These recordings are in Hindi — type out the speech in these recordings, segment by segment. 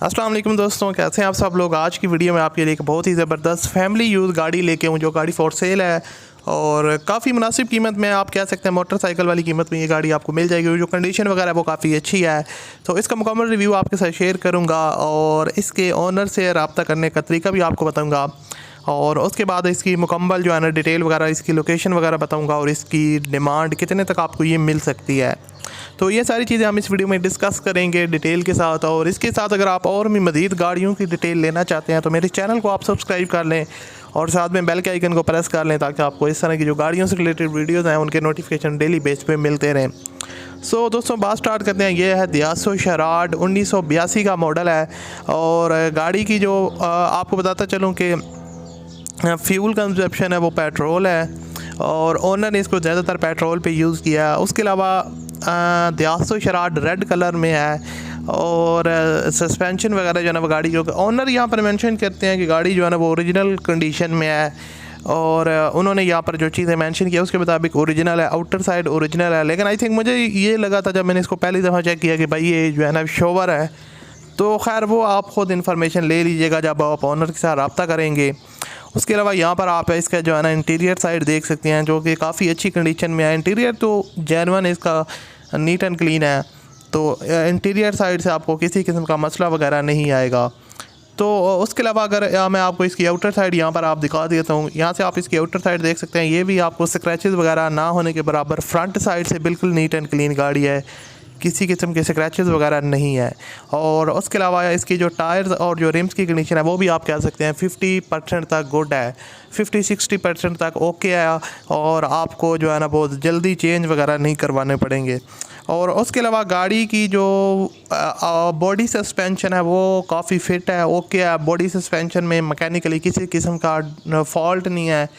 अस्सलाम वालेकुम दोस्तों, कैसे हैं आप सब लोग। आज की वीडियो में आपके लिए एक बहुत ही ज़बरदस्त फैमिली यूज़ गाड़ी लेके हूँ, जो गाड़ी फॉर सेल है और काफ़ी मुनासिब कीमत में, आप कह सकते हैं मोटरसाइकिल वाली कीमत में ये गाड़ी आपको मिल जाएगी। जो कंडीशन वगैरह है वो काफ़ी अच्छी है, तो इसका मुकम्मल रिव्यू आपके साथ शेयर करूँगा और इसके ओनर से रब्ता करने का तरीका भी आपको बताऊँगा और उसके बाद इसकी मुकम्मल जो है ना डिटेल वगैरह, इसकी लोकेशन वगैरह बताऊँगा और इसकी डिमांड कितने तक आपको ये मिल सकती है। तो ये सारी चीज़ें हम इस वीडियो में डिस्कस करेंगे डिटेल के साथ। और इसके साथ अगर आप और भी मज़ीद गाड़ियों की डिटेल लेना चाहते हैं तो मेरे चैनल को आप सब्सक्राइब कर लें और साथ में बेल के आइकन को प्रेस कर लें, ताकि आपको इस तरह की जो गाड़ियों से रिलेटेड वीडियोज़ हैं उनके नोटिफिकेशन डेली बेस पे मिलते रहें। सो दोस्तों, बात स्टार्ट करते हैं। ये है दियासो शराड 1982 का मॉडल है और गाड़ी की जो आपको बताता चलूँ कि फ्यूल कंजप्शन है वो पेट्रोल है और ओनर ने इसको ज़्यादातर पेट्रोल पे यूज़ किया है। उसके अलावा दियासो शराड रेड कलर में है और सस्पेंशन वगैरह जो है ना वो गाड़ी जो ओनर यहाँ पर मेंशन करते हैं कि गाड़ी जो है ना वो ओरिजिनल कंडीशन में है और उन्होंने यहाँ पर जो चीज़ें मेंशन किया उसके मुताबिक ओरिजिनल है, आउटर साइड ओरिजिनल है। लेकिन आई थिंक मुझे ये लगा था जब मैंने इसको पहली दफ़ा चेक किया कि भाई ये जो है ना शोवर है, तो खैर वो आप ख़ुद इन्फॉर्मेशन ले लीजिएगा जब आप ऑनर के साथ रब्ता करेंगे। उसके अलावा यहाँ पर आप इसका जो है ना इंटीरियर साइड देख सकते हैं, जो कि काफ़ी अच्छी कंडीशन में है। इंटीरियर तो जेन्युइन इसका नीट एंड क्लीन है, तो इंटीरियर साइड से आपको किसी किस्म का मसला वगैरह नहीं आएगा। तो उसके अलावा अगर मैं आपको इसकी आउटर साइड यहाँ पर आप दिखा देता हूँ, यहाँ से आप इसकी आउटर साइड देख सकते हैं। ये भी आपको स्क्रैचेस वगैरह ना होने के बराबर फ्रंट साइड से बिल्कुल नीट एंड क्लीन गाड़ी है, किसी किस्म के स्क्रैचेस वगैरह नहीं है। और उसके अलावा इसकी जो टायर्स और जो रिम्स की कंडीशन है वो भी आप कह सकते हैं 50% तक गुड है, 50-60% तक ओके है और आपको जो है ना बहुत जल्दी चेंज वगैरह नहीं करवाने पड़ेंगे। और उसके अलावा गाड़ी की जो बॉडी सस्पेंशन है वो काफ़ी फिट है, ओके है। बॉडी सस्पेंशन में मैकेनिकली किसी किस्म का फॉल्ट नहीं है।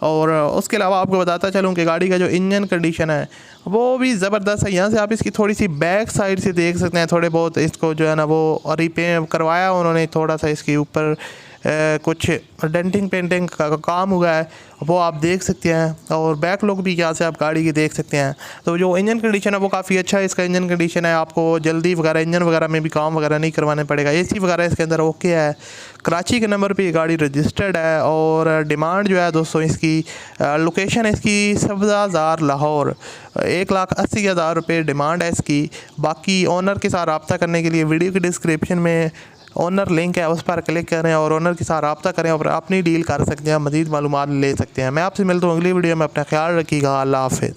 और उसके अलावा आपको बताता चलूँ कि गाड़ी का जो इंजन कंडीशन है वो भी ज़बरदस्त है। यहाँ से आप इसकी थोड़ी सी बैक साइड से देख सकते हैं, थोड़े बहुत इसको जो है ना वो रिपेयर करवाया उन्होंने, थोड़ा सा इसके ऊपर कुछ डेंटिंग पेंटिंग का काम हुआ है वो आप देख सकते हैं। और बैक लुक भी यहाँ से आप गाड़ी की देख सकते हैं। तो जो इंजन कंडीशन है वो काफ़ी अच्छा है। इसका इंजन कंडीशन है, आपको जल्दी वगैरह इंजन वगैरह में भी काम वगैरह नहीं करवाने पड़ेगा। एसी वगैरह इसके अंदर ओके है। कराची के नंबर पे ये गाड़ी रजिस्टर्ड है और डिमांड जो है दोस्तों इसकी लोकेशन इसकी सब्ज़ाज़ार लाहौर 1,80,000 रुपये डिमांड है इसकी। बाकी ओनर के साथ रब्ता करने के लिए वीडियो की डिस्क्रिप्शन में ओनर लिंक है, उस पर क्लिक करें और ओनर के साथ रब्ता करें और अपनी डील कर सकते हैं, मज़ीद मालूमात ले सकते हैं। मैं आपसे मिलता हूँ अगली वीडियो में। अपना ख्याल रखिएगा। अल्लाह हाफ़िज़।